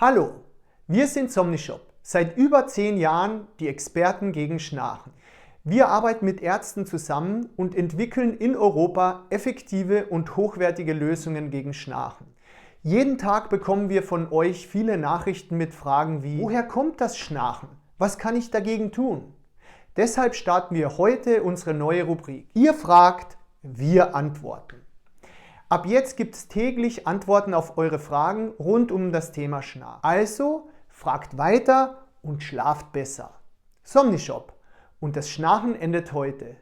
Hallo, wir sind Somnishop. Seit über 10 Jahren die Experten gegen Schnarchen. Wir arbeiten mit Ärzten zusammen und entwickeln in Europa effektive und hochwertige Lösungen gegen Schnarchen. Jeden Tag bekommen wir von euch viele Nachrichten mit Fragen wie: Woher kommt das Schnarchen? Was kann ich dagegen tun? Deshalb starten wir heute unsere neue Rubrik. Ihr fragt, wir antworten. Ab jetzt gibt es täglich Antworten auf eure Fragen rund um das Thema Schnarchen. Also fragt weiter und schlaft besser. Somnishop. Und das Schnarchen endet heute.